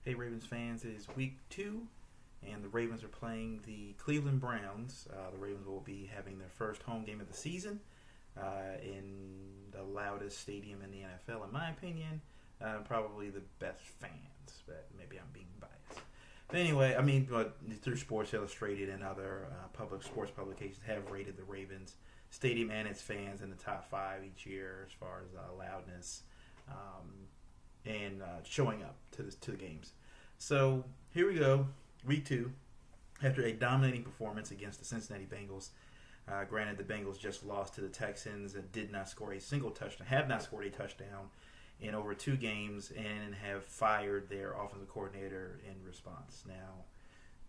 Hey Ravens fans, it is week 2, and the Ravens are playing the Cleveland Browns. The Ravens will be having their first home game of the season in the loudest stadium in the NFL, in my opinion. Probably the best fans, but maybe I'm being biased. But anyway, but through Sports Illustrated and other public sports publications have rated the Ravens stadium and its fans in the top 5 each year as far as loudness. And showing up to the games. So here we go, week 2. After a dominating performance against the Cincinnati Bengals, granted the Bengals just lost to the Texans and did not score a single touchdown, have not scored a touchdown in over 2 games, and have fired their offensive coordinator in response. Now,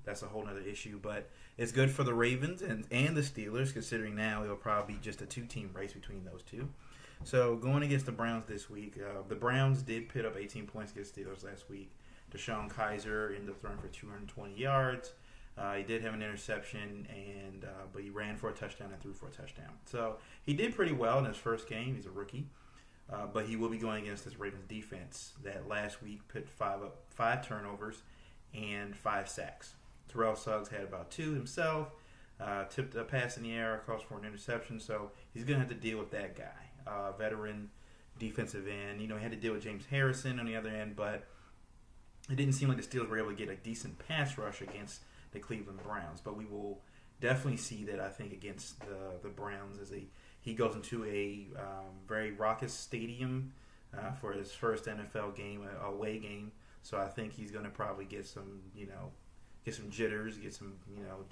that's a whole other issue, but it's good for the Ravens and the Steelers, considering now it'll probably be just a 2-team race between those two. So going against the Browns this week, the Browns did put up 18 points against the Steelers last week. DeShone Kizer ended up throwing for 220 yards. He did have an interception, but he ran for a touchdown and threw for a touchdown. So he did pretty well in his first game. He's a rookie. But he will be going against this Ravens defense that last week put 5 turnovers and 5 sacks. Terrell Suggs had about 2 himself, tipped a pass in the air, caused for an interception. So he's going to have to deal with that guy. Veteran defensive end. He had to deal with James Harrison on the other end, but it didn't seem like the Steelers were able to get a decent pass rush against the Cleveland Browns. But we will definitely see that, I think, against the Browns as he goes into a very raucous stadium for his first NFL game, away game. So I think he's going to probably get some, get some jitters, get some,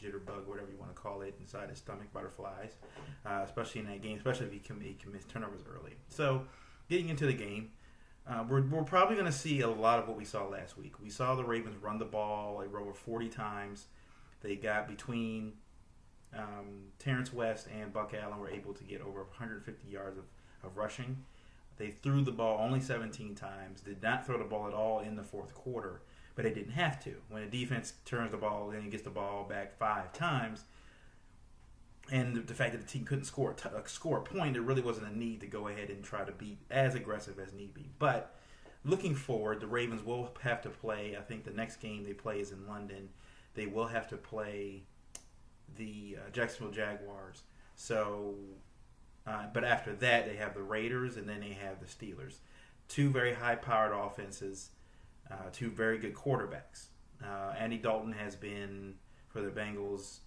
jitterbug, whatever you want to call it, inside his stomach, butterflies, especially in that game, especially if he commits turnovers early. So, getting into the game, we're probably going to see a lot of what we saw last week. We saw the Ravens run the ball like over 40 times. They got between Terrence West and Buck Allen were able to get over 150 yards of rushing. They threw the ball only 17 times, did not throw the ball at all in the fourth quarter. But they didn't have to. When a defense turns the ball and gets the ball back 5 times, and the fact that the team couldn't score a point, there really wasn't a need to go ahead and try to be as aggressive as need be. But looking forward, the Ravens will have to play. I think the next game they play is in London. They will have to play the Jacksonville Jaguars. So, but after that, they have the Raiders, and then they have the Steelers. 2 very high-powered offenses. 2 very good quarterbacks. Andy Dalton has been, for the Bengals,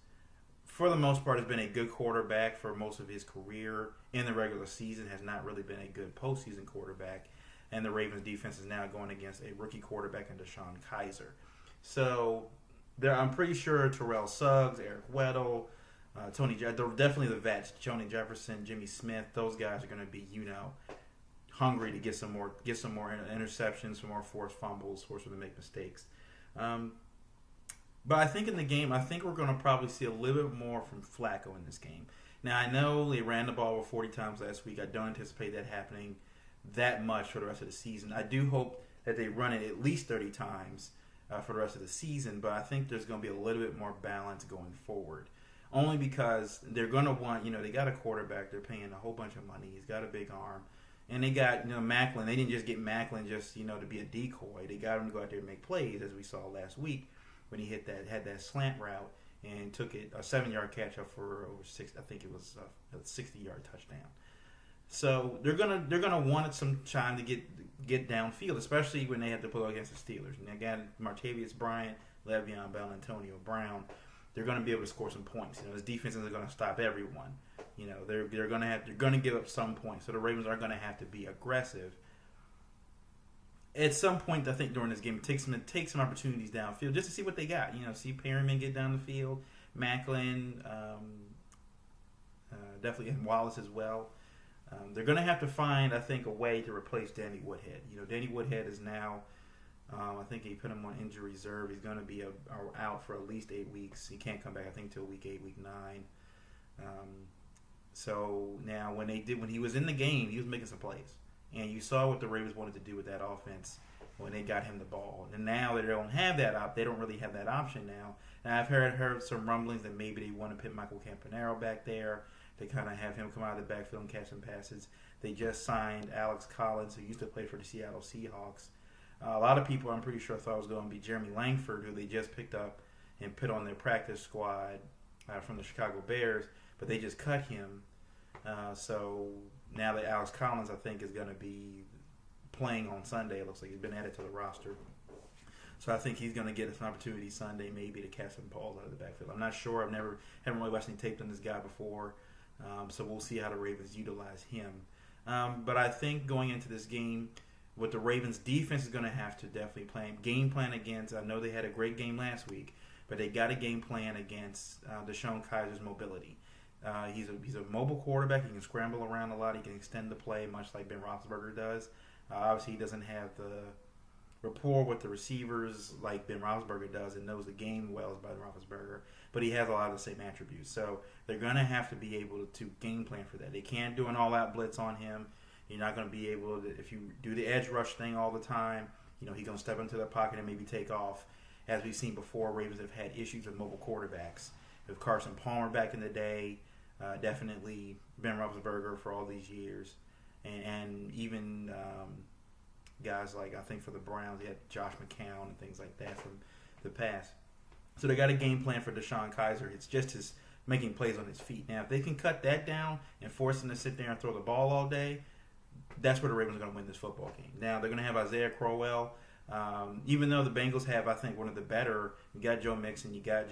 for the most part, has been a good quarterback for most of his career. In the regular season, has not really been a good postseason quarterback. And the Ravens defense is now going against a rookie quarterback in DeShone Kizer. So, I'm pretty sure Terrell Suggs, Eric Weddle, definitely the vets, Tony Jefferson, Jimmy Smith, those guys are going to be, hungry to get some more interceptions, some more forced fumbles, forced them to make mistakes. But I think in the game, we're going to probably see a little bit more from Flacco in this game. Now, I know they ran the ball over 40 times last week. I don't anticipate that happening that much for the rest of the season. I do hope that they run it at least 30 times for the rest of the season, but I think there's going to be a little bit more balance going forward. Only because they're going to want, they got a quarterback. They're paying a whole bunch of money. He's got a big arm. And they got, Maclin. They didn't just get Maclin just, to be a decoy. They got him to go out there and make plays, as we saw last week when he had that slant route and took it a 7-yard catch up for over 6. I think it was a 60-yard touchdown. So they're gonna want some time to get downfield, especially when they have to play against the Steelers. And they got Martavius Bryant, Le'Veon Bell, Antonio Brown. They're going to be able to score some points. This defense isn't going to stop everyone. They're going to give up some points. So the Ravens are going to have to be aggressive. At some point, I think during this game, take some opportunities downfield just to see what they got. See Perryman get down the field, Maclin, definitely, and Wallace as well. They're going to have to find, I think, a way to replace Danny Woodhead. Danny Woodhead is now. I think he put him on injury reserve. He's going to be out for at least 8 weeks. He can't come back, I think, till week 8, week 9. So now, when he was in the game, he was making some plays, and you saw what the Ravens wanted to do with that offense when they got him the ball. And now they don't have that they don't really have that option now. Now I've heard some rumblings that maybe they want to put Michael Campanaro back there to kind of have him come out of the backfield and catch some passes. They just signed Alex Collins, who used to play for the Seattle Seahawks. A lot of people, I'm pretty sure, thought it was going to be Jeremy Langford, who they just picked up and put on their practice squad from the Chicago Bears, but they just cut him. So now that Alex Collins, I think, is going to be playing on Sunday. It looks like he's been added to the roster. So I think he's going to get an opportunity Sunday maybe to catch some balls out of the backfield. I'm not sure. Haven't really watched any tape on this guy before. So we'll see how the Ravens utilize him. But I think going into this game, what the Ravens defense is going to have to definitely game plan against. I know they had a great game last week, but they got a game plan against DeShone Kizer's mobility. He's a mobile quarterback. He can scramble around a lot. He can extend the play, much like Ben Roethlisberger does. Obviously, he doesn't have the rapport with the receivers like Ben Roethlisberger does and knows the game well as Ben Roethlisberger, but he has a lot of the same attributes. So they're going to have to be able to game plan for that. They can't do an all-out blitz on him. You're not going to be able to, if you do the edge rush thing all the time, he's going to step into the pocket and maybe take off. As we've seen before, Ravens have had issues with mobile quarterbacks. With Carson Palmer back in the day, definitely Ben Roethlisberger for all these years, and even guys like, I think for the Browns, they had Josh McCown and things like that from the past. So they got a game plan for DeShone Kizer. It's just his making plays on his feet. Now, if they can cut that down and force him to sit there and throw the ball all day, that's where the Ravens are going to win this football game. Now, they're going to have Isaiah Crowell. Even though the Bengals have, I think, one of the better, you got Joe Mixon, you got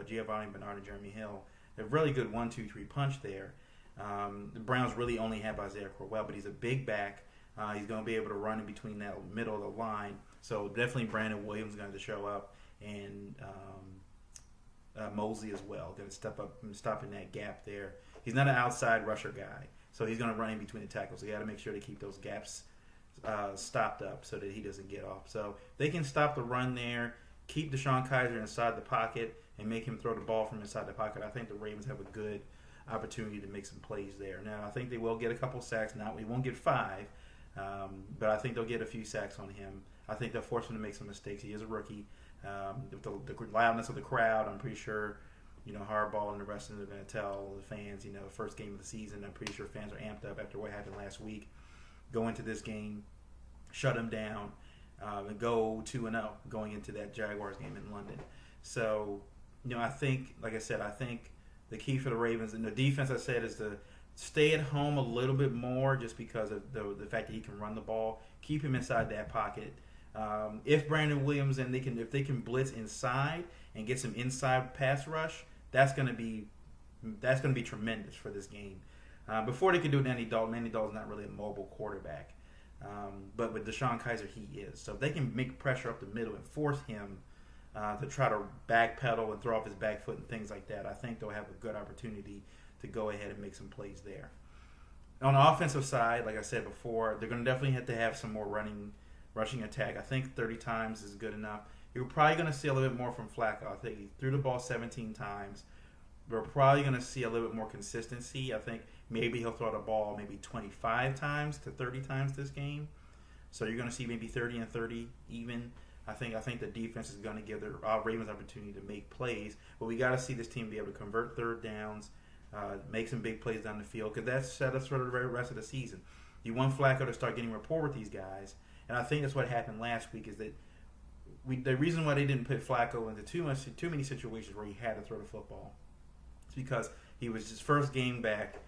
Giovanni Bernard and Jeremy Hill. A really good 1-2-3 punch there. The Browns really only have Isaiah Crowell, but he's a big back. He's going to be able to run in between that middle of the line. So definitely Brandon Williams is going to show up, and Mosley as well. Going to step up and stop in that gap there. He's not an outside rusher guy, so he's going to run in between the tackles. So you got to make sure to keep those gaps stopped up so that he doesn't get off. So they can stop the run there, keep DeShone Kizer inside the pocket, and make him throw the ball from inside the pocket. I think the Ravens have a good opportunity to make some plays there. Now, I think they will get a couple sacks. Now, we won't get 5, but I think they'll get a few sacks on him. I think they'll force him to make some mistakes. He is a rookie. With the loudness of the crowd, I'm pretty sure, Harbaugh and the rest of them are going to tell the fans, the first game of the season, I'm pretty sure fans are amped up after what happened last week. Go into this game, shut them down, and go 2-0 going into that Jaguars game in London. So, I think, like I said, the key for the Ravens and the defense, I said, is to stay at home a little bit more just because of the fact that he can run the ball. Keep him inside that pocket. If Brandon Williams if they can blitz inside and get some inside pass rush, that's going to be tremendous for this game. Before they could do it, Andy Dalton's not really a mobile quarterback, but with DeShone Kizer, he is. So if they can make pressure up the middle and force him to try to backpedal and throw off his back foot and things like that, I think they'll have a good opportunity to go ahead and make some plays there. On the offensive side, like I said before, they're going to definitely have to have some more rushing attack. I think 30 times is good enough. You're probably going to see a little bit more from Flacco. I think he threw the ball 17 times. We're probably going to see a little bit more consistency. I think maybe he'll throw the ball maybe 25 times to 30 times this game. So you're going to see maybe 30 and 30 even. I think the defense is going to give the Ravens opportunity to make plays. But we got to see this team be able to convert third downs, make some big plays down the field, because that's set us for the rest of the season. You want Flacco to start getting rapport with these guys. And I think that's what happened last week is that the reason why they didn't put Flacco into too many situations where he had to throw the football is because he was his first game back,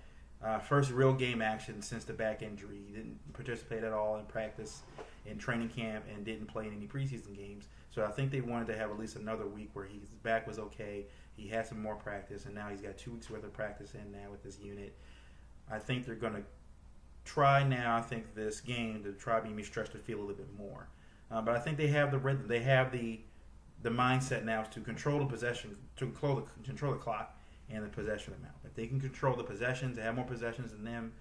first real game action since the back injury. He didn't participate at all in practice, in training camp, and didn't play in any preseason games. So I think they wanted to have at least another week where his back was okay. He had some more practice, and now he's got 2 weeks worth of practice in now with this unit. I think they're going to try now, this game to try to be stretched to feel a little bit more. But I think they have the rhythm. They have the mindset now to control the possession, to control the clock and the possession amount. If they can control the possessions, they have more possessions than them,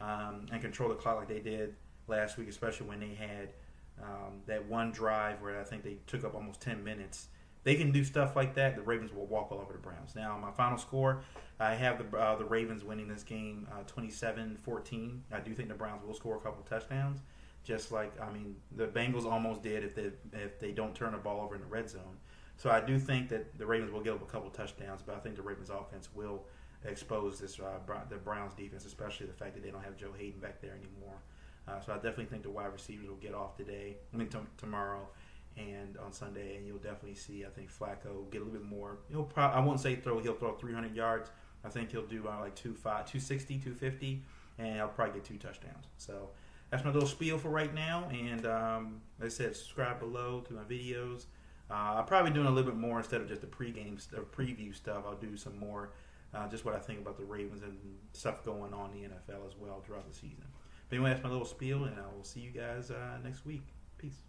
and control the clock like they did last week, especially when they had that one drive where I think they took up almost 10 minutes. They can do stuff like that. The Ravens will walk all over the Browns. Now, my final score, I have the Ravens winning this game 27-14. I do think the Browns will score a couple touchdowns, just like, the Bengals almost did if they don't turn the ball over in the red zone. So I do think that the Ravens will give up a couple touchdowns, but I think the Ravens offense will expose the Browns defense, especially the fact that they don't have Joe Hayden back there anymore. So I definitely think the wide receivers will get off today. Tomorrow and on Sunday, and you'll definitely see. I think Flacco get a little bit more. I won't say he'll throw 300 yards. I think he'll do like 260, 250, and he'll probably get 2 touchdowns. So that's my little spiel for right now. And like I said, subscribe below to my videos. I'll probably doing a little bit more instead of just the preview stuff. I'll do some more, just what I think about the Ravens and stuff going on in the NFL as well throughout the season. But anyway, that's my little spiel, and I will see you guys next week. Peace.